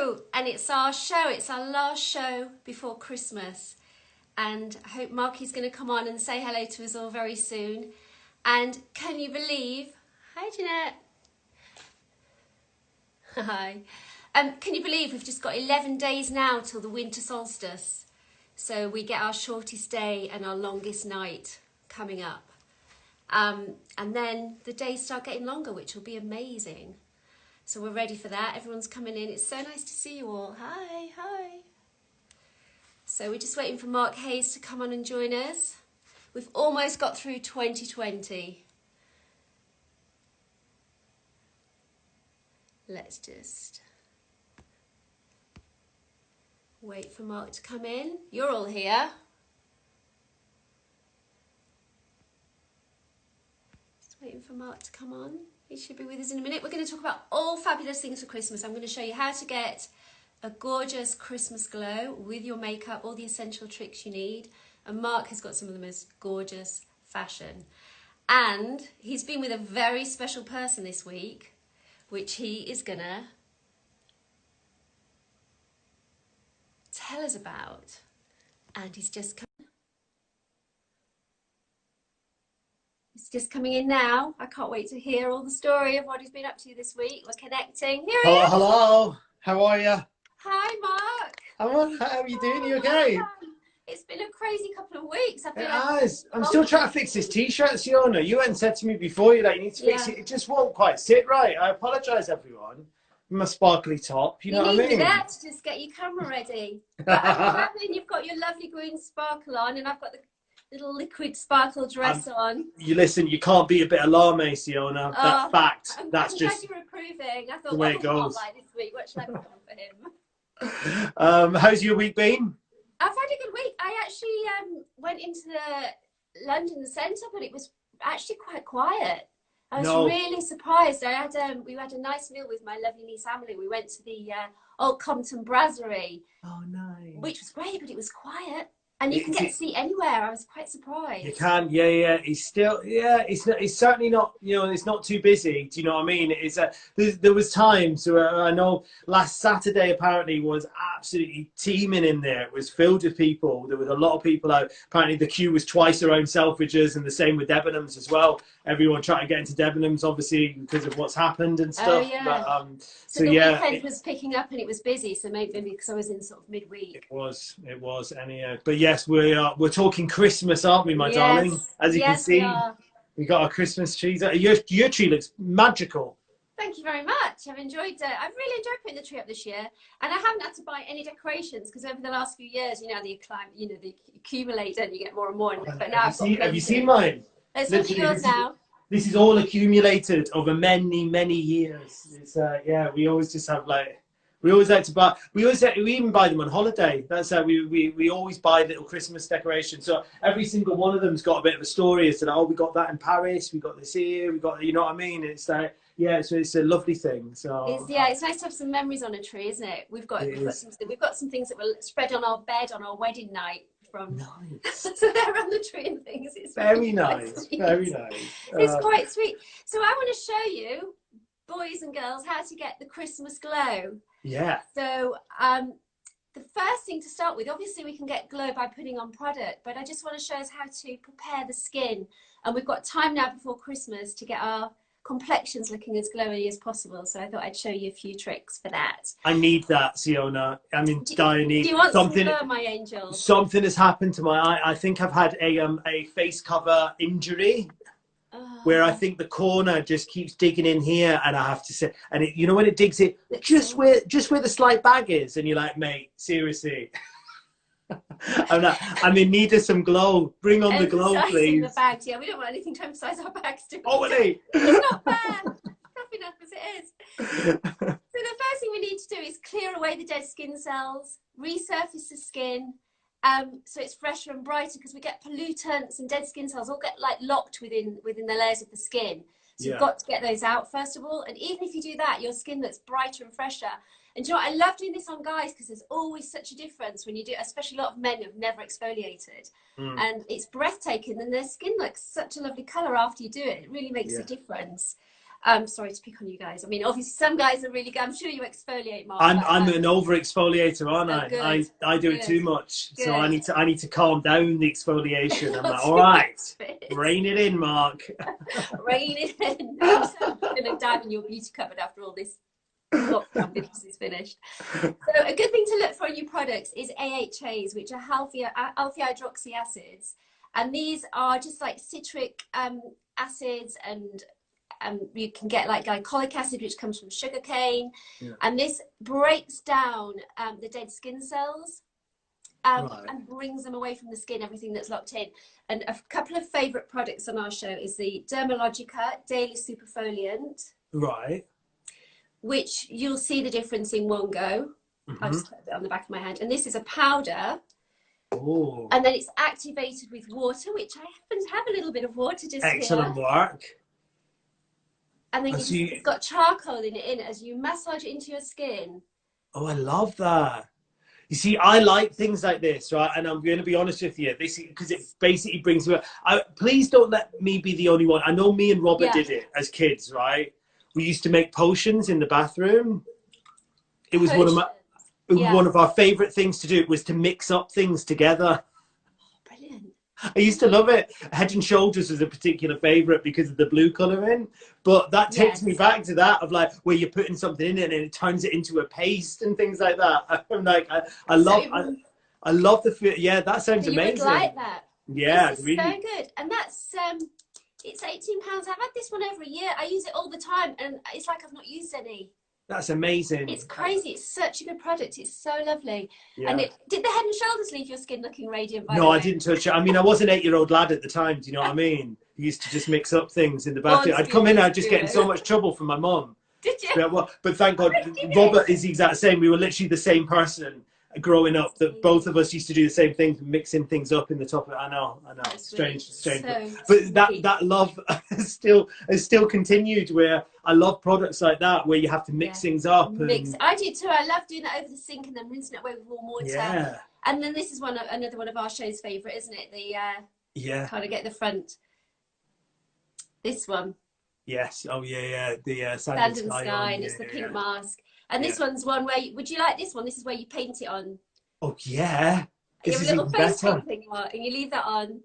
Hello, and it's our show. It's our last show before Christmas, and I hope Marky's going to come on and say hello to us all very soon. And can you believe? Hi, Jeanette. Hi. Can you believe we've just got 11 days now till the winter solstice? So we get our shortest day and our longest night coming up. And then the days start getting longer, which will be amazing. So we're ready for that. Everyone's coming in. It's so nice to see you all. Hi, hi. So we're just waiting for Mark Hayes to come on and join us. We've almost got through 2020. Let's just wait for Mark to come in. You're all here. Just waiting for Mark to come on. He should be with us in a minute. We're going to talk about all fabulous things for Christmas. I'm going to show you how to get a gorgeous Christmas glow with your makeup, all the essential tricks you need. And Mark has got some of the most gorgeous fashion. And he's been with a very special person this week, which he is going to tell us about. And he's just come. It's just coming in now. I can't wait to hear all the story of what he's been up to this week. We're connecting. Here he is. Hello. How are you? Hi, Mark. How are you doing? You okay? It's been a crazy couple of weeks. It has. I'm still trying to fix this t-shirt, Siona. You hadn't said to me before, you need to fix it. It just won't quite sit right. I apologise, everyone. My sparkly top, you know what I mean? You need that to just get your camera ready. But I'm loving you've got your lovely green sparkle on, and I've got the little liquid sparkle dress on. You listen, you can't beat a bit of Lame, Siona. That's fact. That's I'm just glad you're approving. I thought, the way what it goes. Like this week? What should I put on for him? How's your week been? I've had a good week. I actually went into the London Centre, but it was actually quite quiet. I was really surprised. I had we had a nice meal with my lovely niece Emily. We went to the Old Compton Brasserie. Oh, nice. Which was great, but it was quiet. And you can get a seat anywhere. I was quite surprised. You can, yeah. It's still, it's certainly not, it's not too busy. Do you know what I mean? It's there was times where I know last Saturday apparently was absolutely teeming in there. It was filled with people. There was a lot of people out. Apparently the queue was twice around Selfridges, and the same with Debenhams as well. Everyone trying to get into Debenhams, obviously, because of what's happened and stuff. Oh, yeah. But, so the weekend was picking up and it was busy. So maybe because I was in sort of midweek. It was, anyhow. But yes, we're talking Christmas, aren't we, my darling? As you can see, we got our Christmas trees. Your tree looks magical. Thank you very much. I've really enjoyed putting the tree up this year, and I haven't had to buy any decorations because over the last few years, they accumulate and you get more and more. But now have you seen mine? Let's look at yours now. This is all accumulated over many years. It's we always just have we always like to buy. We even buy them on holiday. That's how we always buy little Christmas decorations. So every single one of them's got a bit of a story. It's we got that in Paris. We got this here. We got, you know what I mean? It's so it's a lovely thing. So it's nice to have some memories on a tree, isn't it? We've got some things that were spread on our bed on our wedding night. Nice. So they're on the tree and things. It's very really nice. Very nice. It's quite sweet. So I want to show you, boys and girls, how to get the Christmas glow. Yeah. So the first thing to start with, obviously we can get glow by putting on product, but I just want to show us how to prepare the skin. And we've got time now before Christmas to get our complexions looking as glowy as possible. So I thought I'd show you a few tricks for that. I need that, Siona. I'm in dire need. Do you want something, some glow, my angel? Something has happened to my eye. I think I've had a face cover injury. Where I think the corner just keeps digging in here, and I have to say, and it, when it digs it just where the slight bag is, and you're like, mate, seriously, I'm in need of some glow. Bring on the glow, please. The bags, yeah, we don't want anything to emphasise our bags. Oh, really? It's not fair. Tough enough as it is. So the first thing we need to do is clear away the dead skin cells, resurface the skin. So it's fresher and brighter because we get pollutants and dead skin cells all get locked within the layers of the skin. So you've got to get those out first of all. And even if you do that, your skin looks brighter and fresher. And do you know what? I love doing this on guys because there's always such a difference when you do, especially a lot of men who've never exfoliated. And it's breathtaking, and their skin looks such a lovely colour after you do it. It really makes a difference. Sorry to pick on you guys. I mean, obviously some guys are really good. I'm sure you exfoliate, Mark. I'm an over exfoliator, aren't I? Good. I do it Good. too much, Good. so I need to calm down the exfoliation. I'm like, all right, rein it in, Mark. Rein it in. I'm so gonna dive in your beauty cupboard after all this lockdown business is finished. So a good thing to look for in your products is AHAs, which are alpha hydroxy acids, and these are just like citric acids, and you can get like glycolic acid, which comes from sugarcane, and this breaks down the dead skin cells and brings them away from the skin, everything that's locked in. And a couple of favorite products on our show is the Dermalogica Daily Superfoliant, Right. which you'll see the difference in one go. I'll just put it on the back of my hand. And this is a powder. Oh. And then it's activated with water, which I happen to have a little bit of water just Excellent here. work. And then it's got charcoal in it as you massage it into your skin. Oh, I love that. You see, I like things like this, right? And I'm going to be honest with you, this because it basically brings me. Please don't let me be the only one. I know me and Robert did it as kids, right? We used to make potions in the bathroom. It was one of our favorite things to do. Was to mix up things together. Oh, brilliant. I used to love it. Head and Shoulders was a particular favorite because of the blue colouring. But that takes me back to that of like where you're putting something in it and it turns it into a paste and things like that. I'm like, I love the, yeah, that sounds amazing. You would like that. Yeah, this is really. So good. And that's, it's £18. I've had this one over a year. I use it all the time and it's like I've not used any. That's amazing. It's crazy. It's such a good product. It's so lovely. Yeah. And did the Head and Shoulders leave your skin looking radiant? No, I didn't touch it. I mean, I was an 8-year-old lad at the time. Do you know what I mean? He used to just mix up things in the bathroom. I'd come in, I'd just get in so much trouble from my mum. Did you? But thank God, Robert is the exact same. We were literally the same person growing up. That both of us used to do the same thing, mixing things up in the top of it. I know. It's strange. So but that love has still continued. Where I love products like that, where you have to mix things up. I do too. I love doing that over the sink and then rinsing it away with warm water. Yeah. And then this is another one of our show's favourite, isn't it? The kind of get the front. This one. Yes. Oh yeah. The Sand and Sky, and it's the pink mask. And this one's one where would you like this one? This is where you paint it on. Oh yeah. You have a little face paint thing, and you leave that on.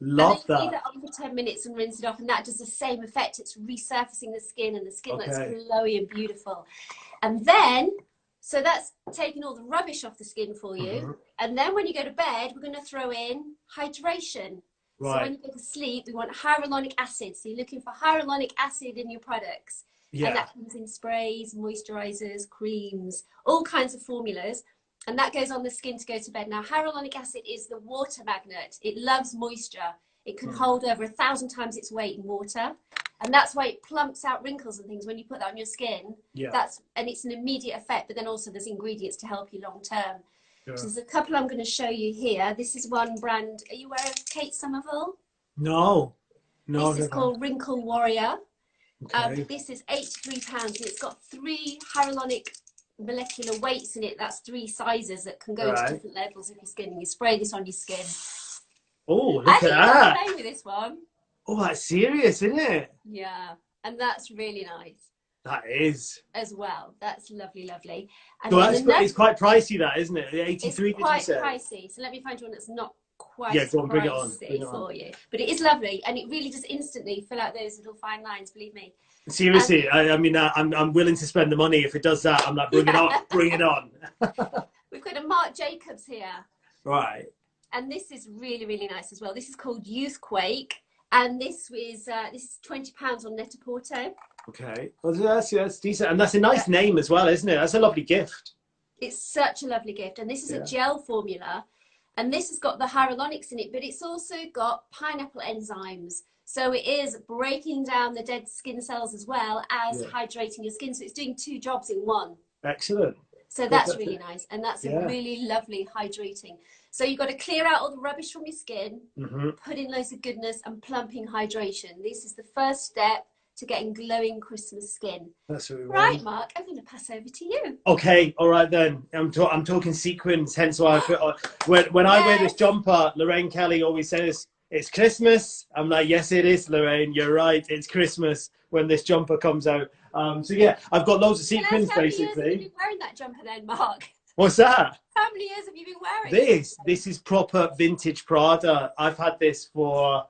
Love that. Leave that on for 10 minutes and rinse it off, and that does the same effect. It's resurfacing the skin, and the skin looks glowy and beautiful. And then, so that's taking all the rubbish off the skin for you. And then when you go to bed, we're going to throw in hydration. Right. So when you go to sleep, we want hyaluronic acid. So you're looking for hyaluronic acid in your products. Yeah. And that comes in sprays, moisturizers, creams, all kinds of formulas. And that goes on the skin to go to bed. Now, hyaluronic acid is the water magnet. It loves moisture. It can hold over 1,000 times its weight in water. And that's why it plumps out wrinkles and things when you put that on your skin. Yeah. And it's an immediate effect, but then also there's ingredients to help you long term. Sure. So there's a couple I'm going to show you here. This is one brand. Are you aware of Kate Somerville? No. This is called Wrinkle Warrior. Okay. This is £83. And it's got 3 hyaluronic molecular weights in it. That's 3 sizes that can go into different levels of your skin. And you spray this on your skin. Oh, look at that! I think with this one. Oh, that's serious, isn't it? Yeah, and that's really nice. That is. As well, that's lovely, lovely. And so it's quite pricey, that isn't it? 83. It's quite pricey. So let me find one that's not quite go on, bring it on. For you. But it is lovely, and it really does instantly fill out those little fine lines. Believe me. Seriously, I mean, I'm willing to spend the money if it does that. I'm like, bring it on, bring it on. We've got a Marc Jacobs here. Right. And this is really, really nice as well. This is called Youthquake, and this is £20 on Net-a-Porter. Okay, well, that's decent, and that's a nice name as well, isn't it? That's a lovely gift. It's such a lovely gift, and this is a gel formula, and this has got the hyaluronics in it, but it's also got pineapple enzymes. So it is breaking down the dead skin cells as well as hydrating your skin. So it's doing 2 jobs in one. Excellent. So that's really nice, and that's a really lovely hydrating. So you've got to clear out all the rubbish from your skin, put in loads of goodness and plumping hydration. This is the first step to getting glowing Christmas skin. That's what we want. Right, Mark, I'm going to pass over to you. Okay, all right then. I'm talking sequins, hence why I put on. When I wear this jumper, Lorraine Kelly always says, it's Christmas. I'm like, yes, it is, Lorraine. You're right. It's Christmas when this jumper comes out. So yeah, I've got loads of sequins, How many years have basically. you been wearing that jumper then, Mark? What's that? How many years have you been wearing it? This is proper vintage Prada. I've had this for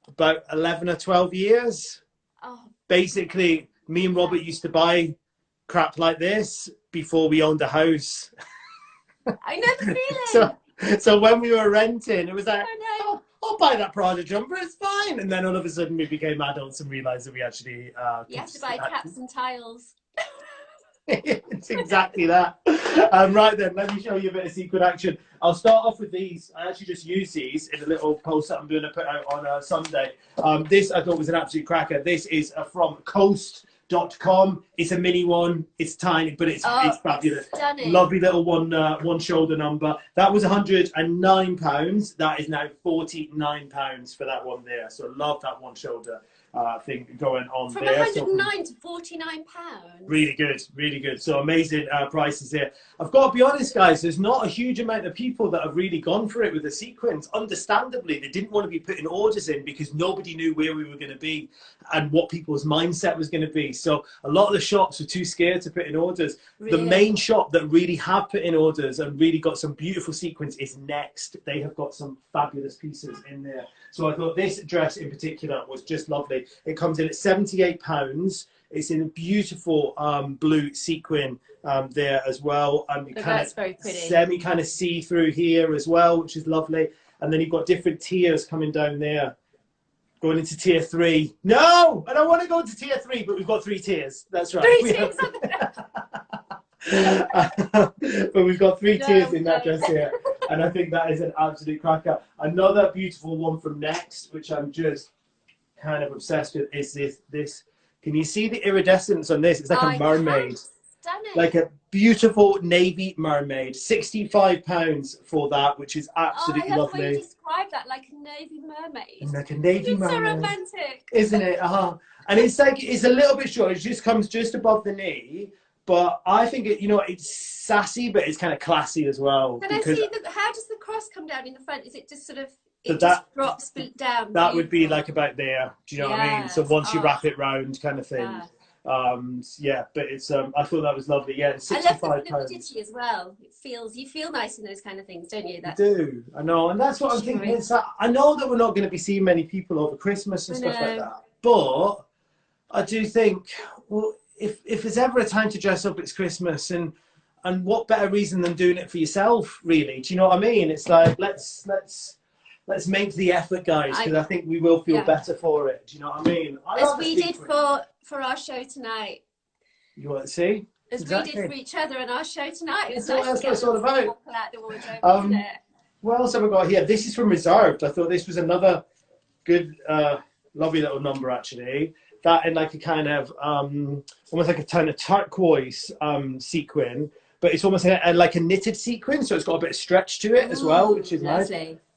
about 11 or 12 years. Oh. Basically, me and Robert used to buy crap like this before we owned a house. I know the feeling. So when we were renting, it was like, Oh, no. I'll buy that Prada jumper, it's fine. And then all of a sudden we became adults and realised that we actually... you have to buy caps and tiles. It's exactly that. Right then, let me show you a bit of sequin action. I'll start off with these. I actually just use these in a little post that I'm going to put out on Sunday. This I thought was an absolute cracker. This is from Coast.com. It's a mini one. It's tiny, but it's fabulous. Stunning. Lovely little one shoulder number. That was £109. That is now £49 for that one there. So love that one shoulder thing going on from there. From 109 to £49. Really good, really good. So amazing prices here. I've got to be honest, guys, there's not a huge amount of people that have really gone for it with the sequins. Understandably, they didn't want to be putting orders in because nobody knew where we were going to be and what people's mindset was going to be. So a lot of the shops were too scared to put in orders. Really? The main shop that really have put in orders and really got some beautiful sequins is Next. They have got some fabulous pieces in there. So I thought this dress in particular was just lovely. It comes in at £78. It's in a beautiful blue sequin there as well. That's very pretty. Semi kind of see-through here as well, which is lovely. And then you've got different tiers coming down there. Going into tier 3. No, I don't want to go into tier 3, but we've got 3 tiers. That's right. 3 tiers. But we've got 3 tiers in that dress here. And I think that is an absolute cracker. Another beautiful one from Next, which I'm just kind of obsessed with, is this. Can you see the iridescence on this? It's like a mermaid. Stunning. Like a beautiful navy mermaid. £65 for that, which is absolutely I love lovely. how you describe that, like a navy mermaid. Like a navy mermaid. So romantic. Isn't it? And it's like, it's a little bit short. It just comes just above the knee. But I think it's sassy, but it's kind of classy as well. Can I see how does the cross come down in the front? Is it just sort of just drops down? That would be like about there. Do you know what I mean? So once you wrap it round, kind of thing. Yeah, but it's I thought that was lovely. Yeah, it's £65. I love the fluidity as well. You feel nice in those kind of things, don't you? You do. I know, and that's what I'm thinking. It's that I know that we're not going to be seeing many people over Christmas and stuff like that, but I do think, well, if there's ever a time to dress up, it's Christmas, and what better reason than doing it for yourself, really? Do you know what I mean? It's like let's make the effort, guys, because I think we will feel better for it. Do you know what I mean? As we did for our show tonight. You want to see? As we did for each other in our show tonight. It was that's nice what it's all about. Isn't it? What else have we got here? This is from Reserved. I thought this was another good, lovely little number, actually. That in like a kind of almost like a kind of turquoise sequin, but it's almost like a knitted sequin, so it's got a bit of stretch to it as well, which is nice.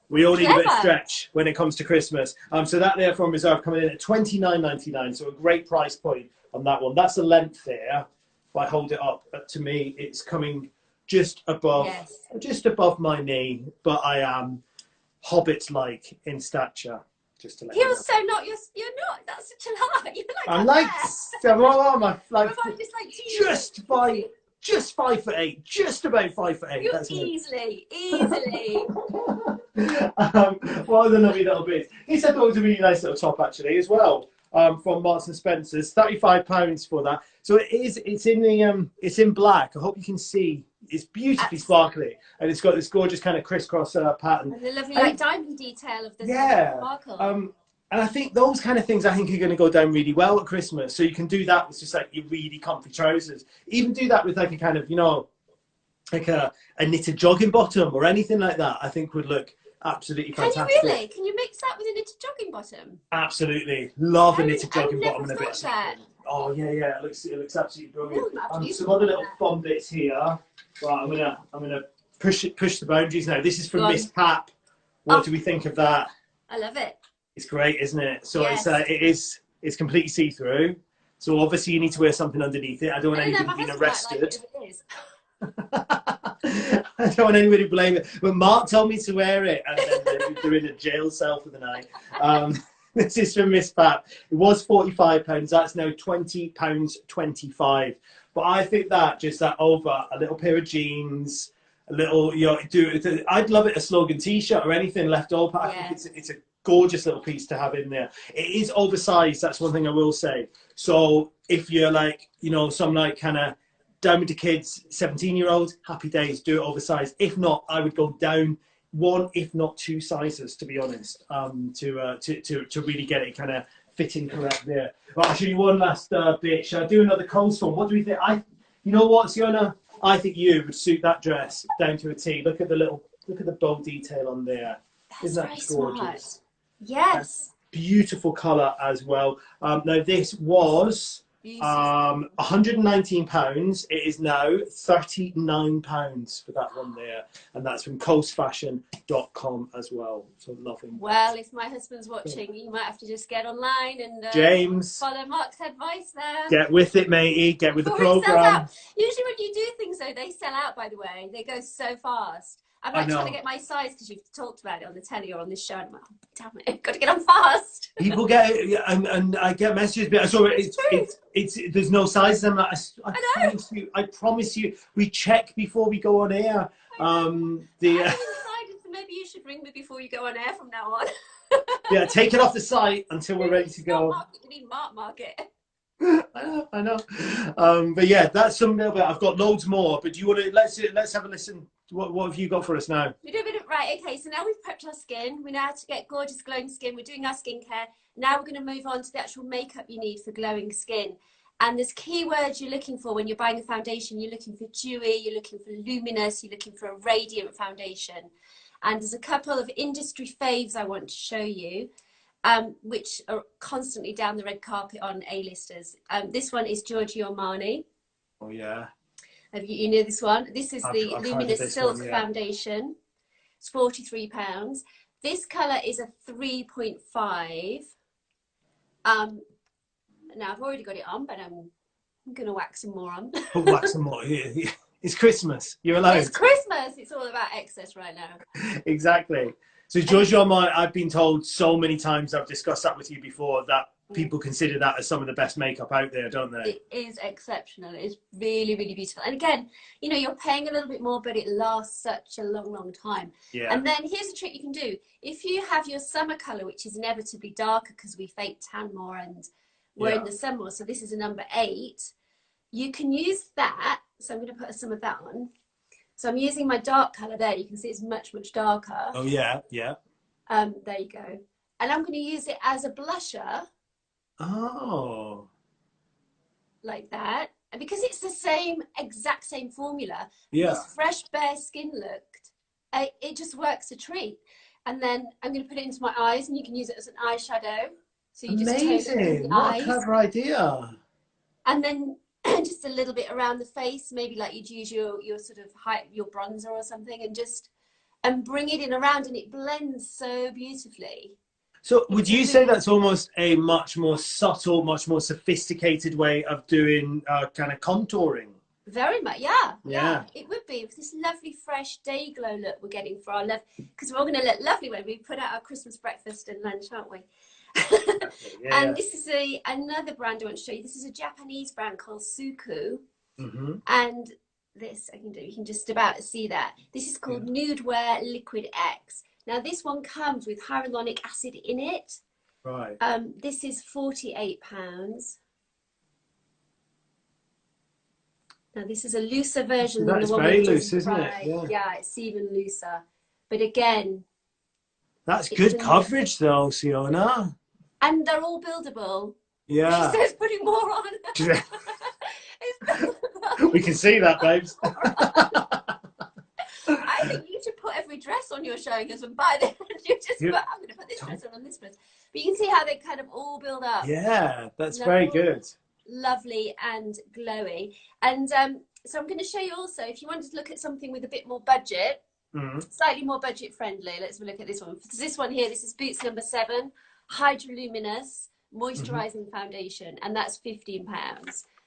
We all need a bit of stretch when it comes to Christmas. So that there from Reserve coming in at $29.99, so a great price point on that one. That's the length there. If I hold it up to me, it's coming just above my knee, but I am hobbit-like in stature. Just to let you know. So not you're not. That's such a lie. You're like I'm like, just 5'8", just about 5'8". You're that's easily. What are the lovely little bits? He said that was a really nice little top actually as well. From Marks and Spencer's, £35 for that. So it's in black. I hope you can see. It's beautifully sparkly, and it's got this gorgeous kind of crisscross pattern. And the lovely diamond detail of the sparkle. And I think those kind of things are going to go down really well at Christmas. So you can do that with just like your really comfy trousers. Even do that with like a kind of, like a knitted jogging bottom or anything like that. I think would look absolutely fantastic. Can you really? Can you mix that with a knitted jogging bottom? Absolutely. Love a knitted jogging bottom and a bit of that. Oh yeah, it looks absolutely brilliant. Some other little fun bits here. Right, I'm gonna push the boundaries now. This is from Miss Pap. What do we think of that? I love it. It's great, isn't it? So it's completely see-through. So obviously you need to wear something underneath it. I don't want anybody being arrested. I don't want anybody to blame it. But Mark told me to wear it, and then they're in a jail cell for the night. This is from Miss Pat. It was £45. That's now £20.25. But I think that just that over a little pair of jeans, a little, you know, I'd love it a slogan T-shirt or anything left over. I think it's a gorgeous little piece to have in there. It is oversized. That's one thing I will say. So if you're like, you know, some like kind of Diamond to Kids 17-year-olds, happy days, do it oversized. If not, I would go down one, if not two sizes, to be honest, to really get it kind of fitting correct there. Right, I'll show you one last bit. Shall I do another cold one? What do we think? You know what, Sienna? I think you would suit that dress down to a T. Look at the bow detail on there. Isn't that gorgeous? Smart. Yes. Beautiful colour as well. Now this was £119. It is now £39 for that one there, and that's from coastfashion.com as well. So loving. Well, if my husband's watching, you might have to just get online and James, follow Mark's advice there. Get with it, matey. Get with the program. Usually, when you do things though, they sell out. By the way, they go so fast. I'm like trying to get my size because you've talked about it on the telly or on this show. And I'm like, oh, damn it, I've got to get on fast. People get it, and I get messages. But so it's there's no sizes. I'm like, I promise you, we check before we go on air. I haven't decided, so maybe you should ring me before you go on air from now on. Yeah, take it off the site until we're ready to go. You need market. I know. But yeah, that's some little bit. I've got loads more. But do you want to let's have a listen. What have you got for us now? We do a bit of right. Okay, so now we've prepped our skin. We know how to get gorgeous glowing skin. We're doing our skincare. Now we're going to move on to the actual makeup you need for glowing skin. And there's keywords you're looking for when you're buying a foundation. You're looking for dewy. You're looking for luminous. You're looking for a radiant foundation. And there's a couple of industry faves I want to show you, which are constantly down the red carpet on A-listers. This one is Giorgio Armani. Oh yeah. You know this one? This is the Luminous Silk Foundation. It's £43. This colour is a 3.5. Now I've already got it on, but I'm going to wax some more on. Wax some more. Yeah. It's Christmas. You're allowed. It's Christmas. It's all about excess right now. Exactly. So Giorgio Armani, I've been told so many times, I've discussed that with you before, that people consider that as some of the best makeup out there, don't they? It is exceptional. It's really, really beautiful. And again, you know, you're paying a little bit more, but it lasts such a long, long time. Yeah. And then here's a trick you can do. If you have your summer colour, which is inevitably darker because we fake tan more and we're in the summer, so this is a number 8, you can use that. So I'm going to put some of that on. So I'm using my dark colour there. You can see it's much, much darker. Oh, yeah, yeah. There you go. And I'm going to use it as a blusher. Oh. Like that. And because it's the same, exact same formula, this fresh, bare skin look, it just works a treat. And then I'm going to put it into my eyes, and you can use it as an eyeshadow. So you just amazing. What a clever idea. And then just a little bit around the face, maybe like you'd use your sort of your bronzer or something, and bring it in around, and it blends so beautifully. So would you say that's almost a much more subtle, much more sophisticated way of doing kind of contouring? Very much, yeah. It would be with this lovely fresh day glow look we're getting for our love, because we're all going to look lovely when we put out our Christmas breakfast and lunch, aren't we? This is another brand I want to show you. This is a Japanese brand called Suku, and this you can just about see that. This is called Nude Wear Liquid X. Now this one comes with hyaluronic acid in it. Right. This is £48. Now this is a looser version than the one very loose, isn't it? Yeah, it's even looser. But again, that's good coverage though, Sienna. And they're all buildable. Yeah. She says putting more on. We can see that, babes. I think you should put every dress on you're showing us and buy them. You just put, I'm going to put this dress on this dress. But you can see how they kind of all build up. Yeah, that's very good. Lovely and glowy. And so I'm going to show you also, if you wanted to look at something with a bit more budget, slightly more budget friendly, let's look at this one. This one here, this is Boots number 7, Hyaluronic Moisturizing Foundation, and that's £15.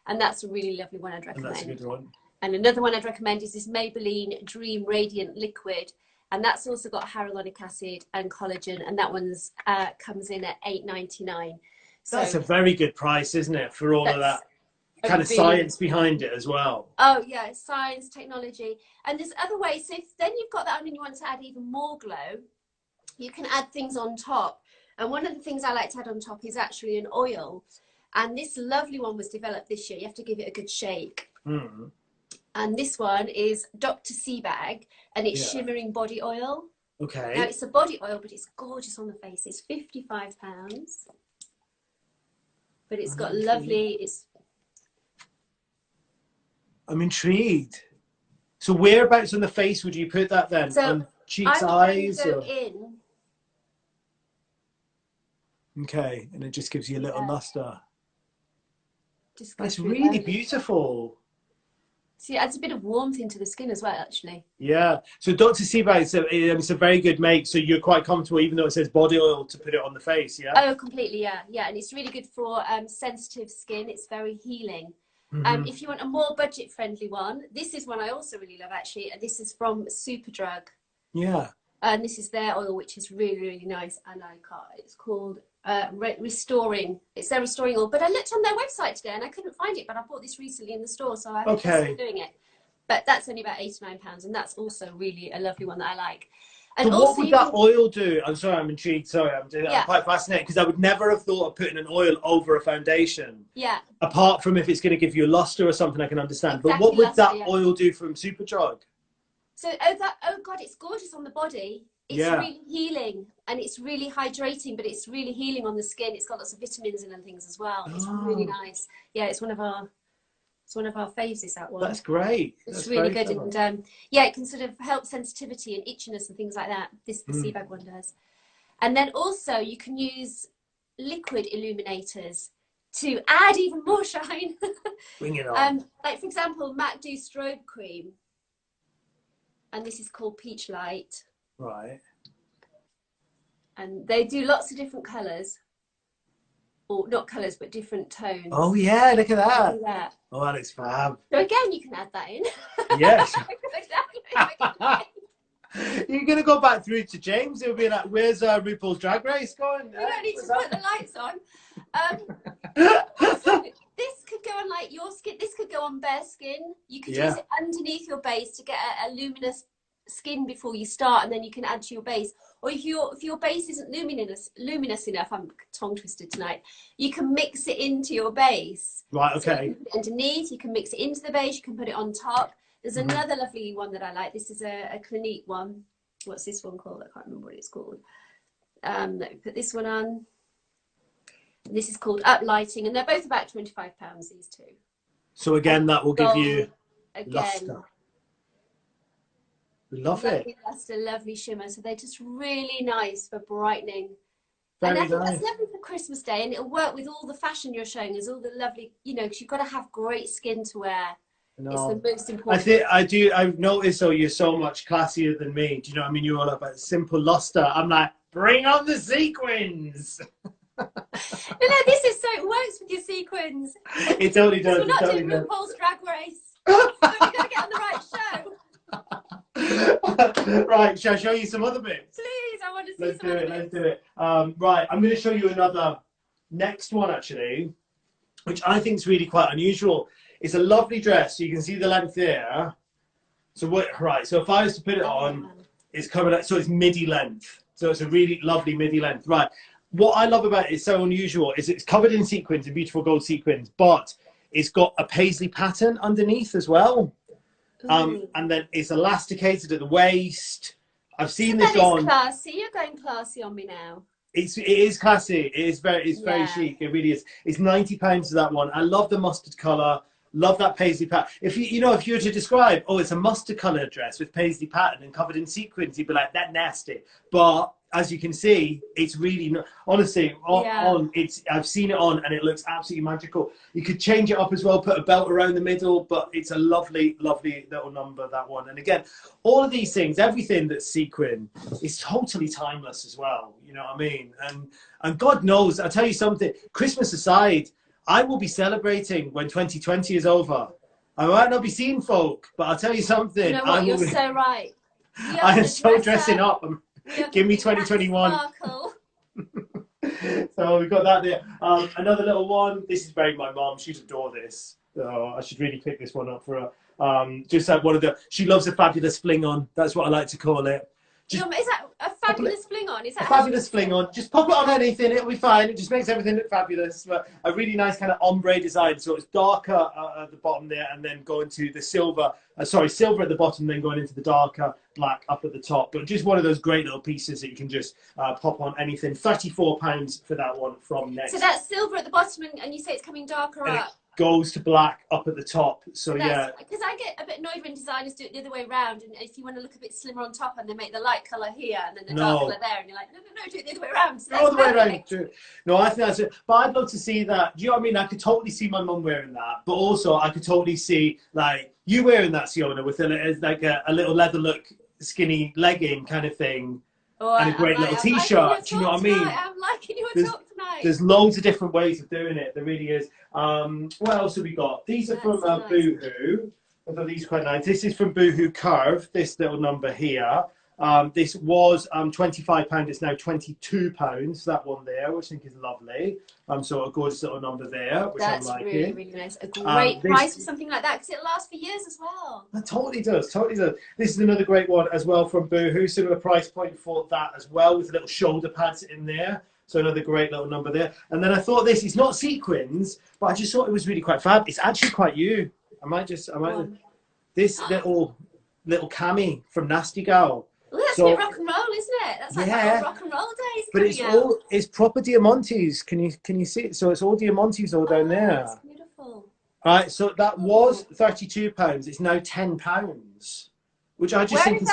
And that's a really lovely one I'd recommend. And that's a good one. And another one I'd recommend is this Maybelline Dream Radiant Liquid. And that's also got hyaluronic acid and collagen. And that one's comes in at $8.99. So That's a very good price, isn't it, for all of that kind of science behind it as well? Oh, yeah, science, technology. And there's other ways. So if then you've got that on and you want to add even more glow, you can add things on top. And one of the things I like to add on top is actually an oil. And this lovely one was developed this year. You have to give it a good shake. Mm. And this one is Dr. Seabag, and it's shimmering body oil. Okay. Now, it's a body oil, but it's gorgeous on the face. It's £55. But it's got lovely... I'm intrigued. So whereabouts on the face would you put that then? So on cheeks, eyes? Go in. Okay, and it just gives you a little luster. That's really really beautiful. See, it adds a bit of warmth into the skin as well, actually. Yeah. So Dr. Seabag, it's a very good make. So you're quite comfortable, even though it says body oil, to put it on the face, yeah? Oh, completely, yeah. Yeah, and it's really good for sensitive skin. It's very healing. Mm-hmm. If you want a more budget-friendly one, this is one I also really love, actually. And this is from Superdrug. Yeah. And this is their oil, which is really, really nice. And it's called Restoring. It's their restoring oil. But I looked on their website today and I couldn't find it. But I bought this recently in the store, so I hope they're still doing it. But that's only about £89, and that's also really a lovely one that I like. And so also, what would that oil do? I'm sorry, I'm intrigued. Sorry, I'm quite fascinated, because I would never have thought of putting an oil over a foundation. Yeah. Apart from if it's going to give you a luster or something, I can understand. Exactly, but what would that oil do from Superdrug? So, oh God, it's gorgeous on the body. It's really healing, and it's really hydrating, but it's really healing on the skin. It's got lots of vitamins in and things as well. It's really nice. Yeah, it's one of our faves, is that one. That's great. It's really good. And yeah, it can sort of help sensitivity and itchiness and things like that. The Seabag one does. And then also you can use liquid illuminators to add even more shine. Bring it on. Like, for example, MAC do strobe cream. And this is called Peach Light. Right. And they do lots of different colours. Or not colours, but different tones. Oh, yeah, look at that. Look at that. Oh, that looks fab. So again, you can add that in. Yes. You're going to go back through to James. It'll be like, where's RuPaul's Drag Race going? We don't need to put the lights on. Also, this could go on like your skin. This could go on bare skin. You could use it underneath your base to get a luminous skin before you start, and then you can add to your base. Or if your base isn't luminous enough, I'm tongue twisted tonight, you can mix it into your base. Right, okay. So you can put it underneath, you can mix it into the base, you can put it on top. There's another lovely one that I like. This is a Clinique one. What's this one called? I can't remember what it's called. Let me put this one on. This is called Uplighting, and they're both about £25, these two. So again, that will give you luster. We love it. Luster, lovely shimmer. So they're just really nice for brightening. Very and I think nice. that's lovely for Christmas Day, and it'll work with all the fashion you're showing us, all the lovely, because you've got to have great skin to wear. No. It's the most important. I've noticed, you're so much classier than me. Do you know what I mean? You're all about simple luster. I'm like, bring on the sequins. No, this is so, it works with your sequins. It totally does. We're not doing RuPaul's Drag Race. So we've got to get on the right show. Right, shall I show you some other bits? Please, I want to see Let's do it. Right, I'm going to show you another next one, actually, which I think is really quite unusual. It's a lovely dress. So you can see the length there. So so if I was to put it on, it's coming out, so it's midi length. So it's a really lovely midi length. Right. What I love about it is so unusual is it's covered in sequins, in beautiful gold sequins, but it's got a paisley pattern underneath as well. And then it's elasticated at the waist. I've seen this on. Classy. You're going classy on me now. It is classy. It's very chic. It really is. It's £90 for that one. I love the mustard colour. Love that paisley pattern. If you were to describe, it's a mustard colored dress with paisley pattern and covered in sequins, you'd be like, that nasty. But as you can see, it's really, honestly, I've seen it on and it looks absolutely magical. You could change it up as well, put a belt around the middle, but it's a lovely, lovely little number, that one. And again, all of these things, everything that's sequin is totally timeless as well. You know what I mean? And God knows, I'll tell you something, Christmas aside, I will be celebrating when 2020 is over. I might not be seeing folk, but I'll tell you something. You know what? You're so right. I am so dressing up. Give me 2021. Sparkle. So we've got that there. Another little one. This is very my mum. She'd adore this. So I should really pick this one up for her. Just like one of the. She loves a fabulous fling on. That's what I like to call it. Is that a fabulous fling on? Is that a fabulous fling on? Just pop it on anything, it'll be fine. It just makes everything look fabulous. But a really nice kind of ombre design. So it's darker at the bottom there, and then going to the silver. Silver at the bottom, then going into the darker black up at the top. But just one of those great little pieces that you can just pop on anything. £34 for that one from Next. So that's silver at the bottom, and you say it's coming darker up. Goes to black up at the top. So yeah, because I get a bit annoyed when designers do it the other way around, and if you want to look a bit slimmer on top and they make the light colour here and then the dark colour there, and you're like, no, do it the other way around. So all the way around. No, I think that's it. But I'd love to see that. Do you know what I mean? I could totally see my mum wearing that, but also I could totally see like you wearing that, Siona, with a little leather look, skinny legging kind of thing. And a great little t-shirt. Do you know what I mean? I'm liking your talk tonight. There's loads of different ways of doing it. There really is. What else have we got? These are from Boohoo. I thought these are quite nice. This is from Boohoo Curve, this little number here. This was £25. It's now £22, that one there, which I think is lovely. So a gorgeous little number there, which I'm liking. That's really, really nice. A great price for something like that, because it'll last for years as well. It totally does, totally does. This is another great one as well from Boohoo. Similar price point for that as well, with little shoulder pads in there. So another great little number there. And then I thought this is not sequins, but I just thought it was really quite fab. It's actually quite you. This little cami from Nasty Gal. Well, that's a bit rock and roll, isn't it? That's like rock and roll days. But it's proper diamantes. Can you see it? So it's all diamantes all down there. That's beautiful. All right, so that was £32. It's now £10, which I just think is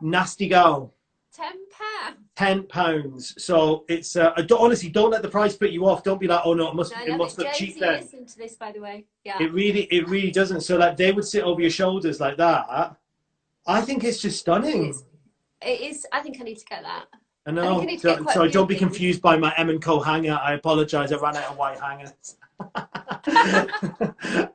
Nasty Gal. £10. £10. So it's honestly, don't let the price put you off. Don't be like, oh no, it must look cheap then. Listen to this, by the way. Yeah. It really doesn't. So like they would sit over your shoulders like that. I think it's just stunning. It is. I think I need to get that. I know. Sorry, don't be confused by my M&Co hanger. I apologise. I ran out of white hangers.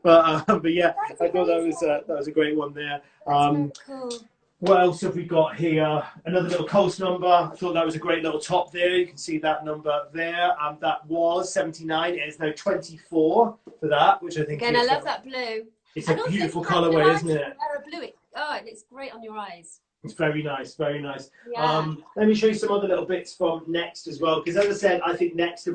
but yeah, I thought that was a great one there. That's cool. What else have we got here? Another little Coast number. I thought that was a great little top there. You can see that number there. That was 79. It is now 24 for that, which I think. Again, I love that blue. It's a beautiful colourway, isn't it? It looks great on your eyes. It's very nice, very nice. Yeah. Let me show you some other little bits from Next as well, because as I said, I think Next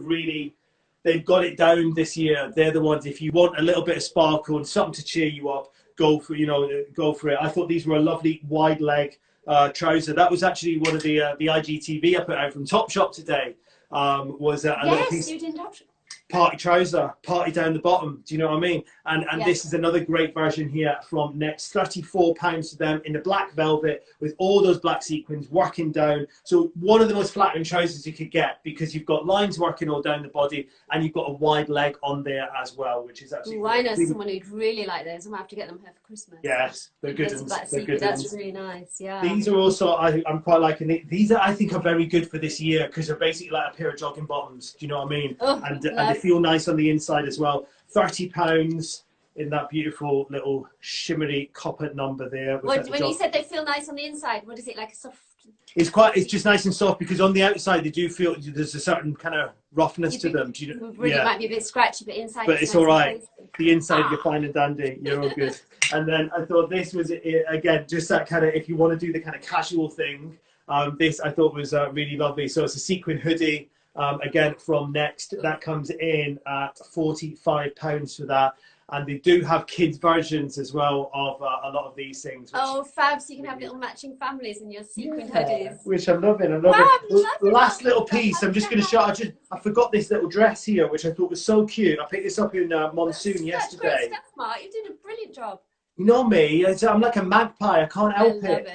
they've got it down this year. They're the ones, if you want a little bit of sparkle and something to cheer you up, go for it. I thought these were a lovely wide leg trouser. That was actually one of the IGTV I put out from Topshop today. Was a little piece. You did Topshop. Party trouser, party down the bottom. Do you know what I mean? And this is another great version here from Next. £34 to them in the black velvet with all those black sequins working down. So one of the most flattering trousers you could get, because you've got lines working all down the body and you've got a wide leg on there as well, which is absolutely. I know someone who'd really like those. I'm gonna have to get them here for Christmas. Yes, they're good ones. That's really nice. Yeah. These are also I'm quite liking. These I think are very good for this year, because they're basically like a pair of jogging bottoms. Do you know what I mean? And they feel nice on the inside as well. £30 in that beautiful little shimmery copper number there. When you said they feel nice on the inside, what is it, like a soft? It's just nice and soft, because on the outside they do feel there's a certain kind of roughness to them. It might be a bit scratchy, but inside. But it's all right. The inside you're fine and dandy. You're all good. And then I thought this was again just that kind of, if you want to do the kind of casual thing. This I thought was really lovely. So it's a sequin hoodie. Again from Next, that comes in at £45 for that, and they do have kids versions as well of a lot of these things. Fab! So you can have little matching families in your sequin hoodies, which I'm loving. Last little piece. I'm just going to show. I forgot this little dress here, which I thought was so cute. I picked this up in Monsoon yesterday. Great stuff, Mark. You did a brilliant job. You know me. I'm like a magpie. I can't help it.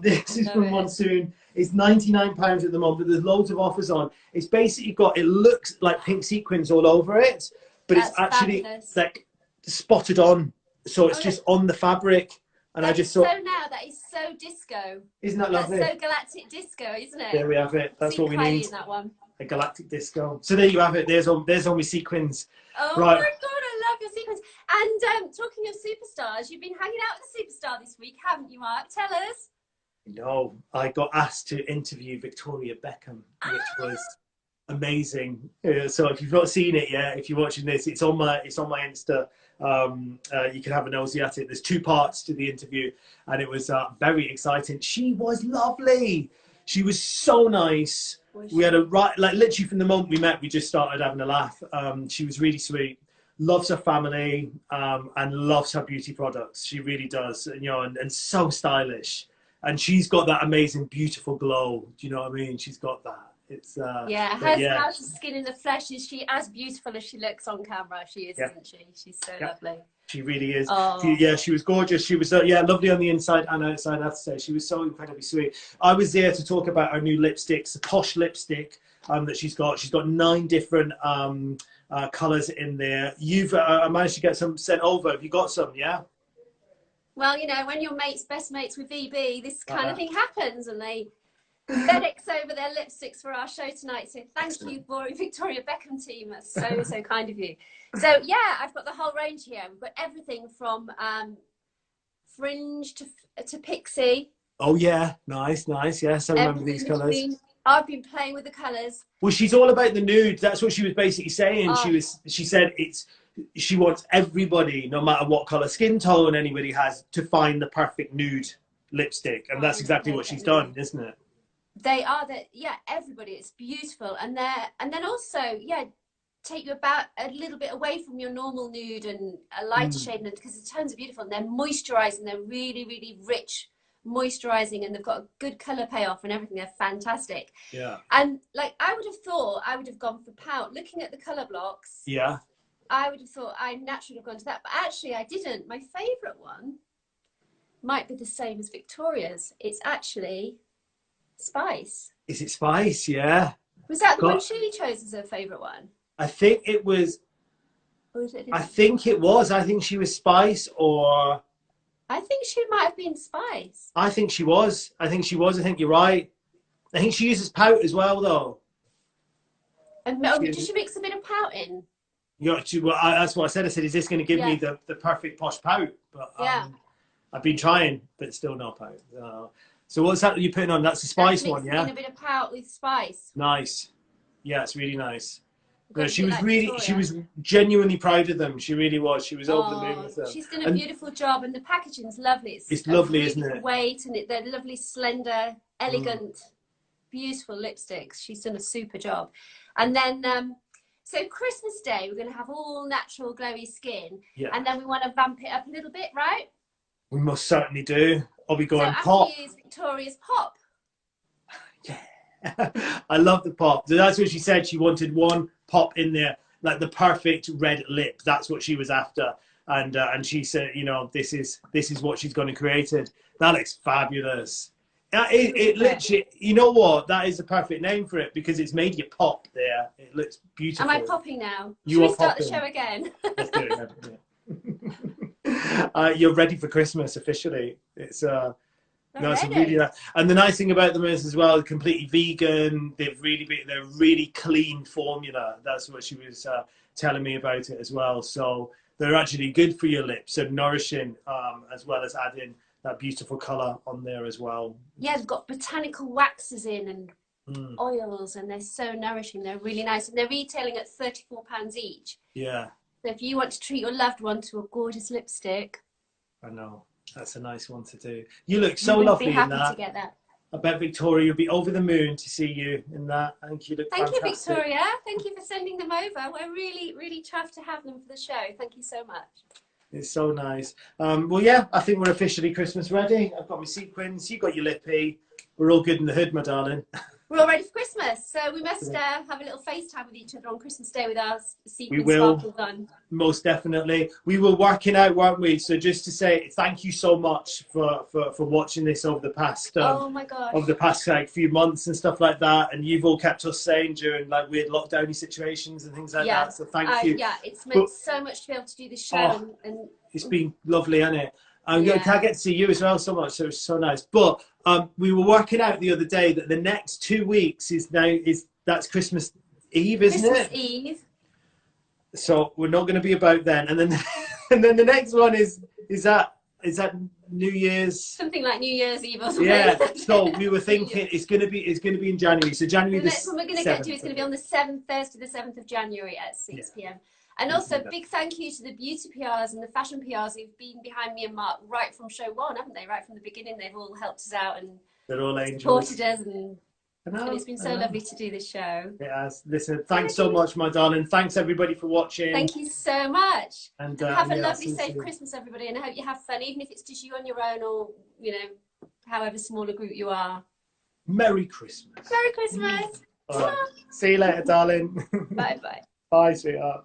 This is from Monsoon. It's £99 at the moment, but there's loads of offers on. It's basically it looks like pink sequins all over it, but it's actually like spotted on. So it's just on the fabric. And I just thought. So now that is so disco. Isn't that lovely? That's so galactic disco, isn't it? There we have it. That's what we need. In that one. A galactic disco. So there you have it. There's all my sequins. Oh my God, I love your sequins. And talking of superstars, you've been hanging out with a superstar this week, haven't you, Mark? Tell us. No, I got asked to interview Victoria Beckham, which was amazing. So if you've not seen it yet, if you're watching this, it's on my Insta. You can have a nosy at it. There's 2 parts to the interview, and it was very exciting. She was lovely. She was so nice. We had literally from the moment we met, we just started having a laugh. She was really sweet. Loves her family, and loves her beauty products. She really does, and so stylish. And she's got that amazing, beautiful glow. Do you know what I mean? She's got that. It's how's the skin in the flesh? Is she as beautiful as she looks on camera? She is, isn't she? She's so lovely. She really is. Oh. She was gorgeous. She was lovely on the inside and outside, I have to say. She was so incredibly sweet. I was there to talk about her new lipsticks, the Posh lipstick that she's got. She's got 9 different colours in there. You've managed to get some sent over. Have you got some, yeah? Well, when you're best mates with VB, this kind of thing happens, and they FedEx over their lipsticks for our show tonight. So thank you, Victoria Beckham team. That's so kind of you. So yeah, I've got the whole range here. We've got everything from fringe to pixie. Oh yeah, nice. Yes, I remember these colours. I've been playing with the colours. Well, she's all about the nude. That's what she was basically saying. Oh. She said she wants everybody, no matter what colour skin tone anybody has, to find the perfect nude lipstick, and that's exactly what she's done, isn't it? They are everybody. It's beautiful, and then also take you about a little bit away from your normal nude and a lighter shade, because the tones are beautiful and they're moisturising. They're really, really rich moisturising, and they've got a good colour payoff and everything. They're fantastic. Yeah. And I would have thought I would have gone for pout. Looking at the colour blocks. Yeah. I would have thought I naturally have gone to that, but actually I didn't. My favourite one might be the same as Victoria's. It's actually Spice. Is it Spice? Yeah. Was that the one she chose as her favourite one? I think it was. I think it was. I think she was Spice, or. I think she might have been Spice. I think she was. I think you're right. I think she uses pout as well, though. And did she mix a bit of pout in? That's what I said. I said, is this going to give me the perfect posh pout? But I've been trying, but still no pout. So what's that you're putting on? That's the Spice one, yeah? A bit of pout with Spice. Nice. Yeah, it's really nice. No, she was genuinely proud of them. She really was. She was over the moon with them. She's done a beautiful job, and the packaging's lovely. It's lovely, isn't it? Weight, and they're lovely, slender, elegant, beautiful lipsticks. She's done a super job. And then, so Christmas Day, we're going to have all natural glowy skin, and then we want to vamp it up a little bit, right? We most certainly do. Are we going pop? So use Victoria's pop. Yeah, I love the pop. So that's what she said. She wanted one pop in there, like the perfect red lip. That's what she was after, and she said, this is what she's going to create. It. That looks fabulous. It literally, you know what? That is the perfect name for it, because it's made you pop there. It looks beautiful. Am I popping now? Should we start the show again? Let's do it. You're ready for Christmas officially. It's it's really nice. And the nice thing about them is as well, completely vegan. They're really clean formula. That's what she was telling me about it as well. So they're actually good for your lips and nourishing, as well as adding that beautiful colour on there as well. Yeah, they've got botanical waxes in and oils, and they're so nourishing. They're really nice, and they're retailing at £34 each. Yeah. So if you want to treat your loved one to a gorgeous lipstick. I know. That's a nice one to do. You look so lovely in that. Be happy to get that. I bet Victoria, you'll be over the moon to see you in that. I think you look fantastic. Thank you, Victoria. Thank you for sending them over. We're really, really chuffed to have them for the show. Thank you so much. It's so nice. Well, yeah, I think we're officially Christmas ready. I've got my sequins. You got your lippy. We're all good in the hood, my darling. We're all ready for Christmas, so we must have a little FaceTime with each other on Christmas Day with our sequin sparkles on. Most definitely. We were working out, weren't we? So just to say thank you so much for watching this over the past oh my gosh, over the past few months and stuff like that, and you've all kept us sane during weird lockdowny situations and things like that. So thank you. Yeah, it's meant so much to be able to do this show, and it's been lovely, hasn't it? Can I get to see you as well so much, so it's so nice. But we were working out the other day that the next 2 weeks that's Christmas Eve, isn't it? Christmas Eve. So we're not going to be about then. And then and then the next one is that New Year's, something like New Year's Eve or something. Yeah. So we were thinking it's going to be in January. So January the next one we're going to get to is going to be on the 7th, Thursday the 7th of January at 6 p.m. And also, big thank you to the beauty PRs and the fashion PRs who've been behind me and Mark right from show one, haven't they? Right from the beginning, they've all helped us out and they're all angels. Supported us, and it's been so lovely to do this show. It has. Listen, thanks so much, my darling. Thanks everybody for watching. Thank you so much. And have a lovely, safe Christmas, everybody, and I hope you have fun, even if it's just you on your own or, you know, however small a group you are. Merry Christmas. Merry Christmas. All right. See you later, darling. Bye-bye. Bye, sweetheart.